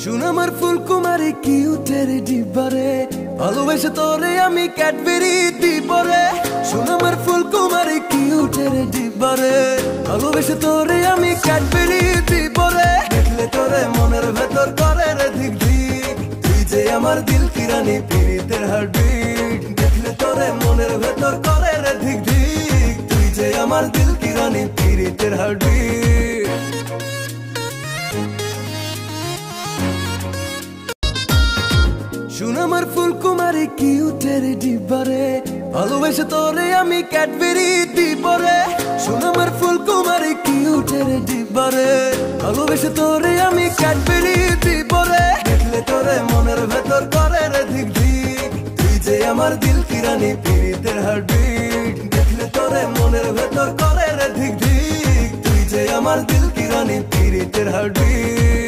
শুন আমার ফুলকুমারী কিউটের ডিব্বারে, ভালোবেসে তোরে আমি ক্যাডবেরি দিবরে। শুন আমার ফুলকুমারী কিউটের ডিব্বারে, ভালোবেসে তোরে আমি ক্যাডবেরি দিবরে। দেখলে তোরে মনের ভেতর করে রে ধিক ধিক, তুই যে আমার দিল কি রানী পীড়িতের হার্টবিট। দেখলে তোরে মনের ভেতর করে রে ধিক ধিক, তুই যে আমার দিল কি রানী পীড়িতের হার্টবিট। শুন আমার ফুলকুমারী কিউটের ডিব্বারে, ভালোবেসে তোরে আমি ক্যাডবেরি দিবরে। শুন আমার ফুলকুমারী কিউটের ডিব্বারে, ভালোবেসে তোরে আমি ক্যাডবেরি দিবরে। দেখলে তোরে মনের ভেতর করে রে ধিক ধিক, তুই যে আমার দিল কি রানী পীড়িতের হার্টবিট। দেখলে তোরে মনের ভেতর করে রে ধিক ধিক, তুই যে আমার দিল কি রানী পীড়িতের হার্টবিট।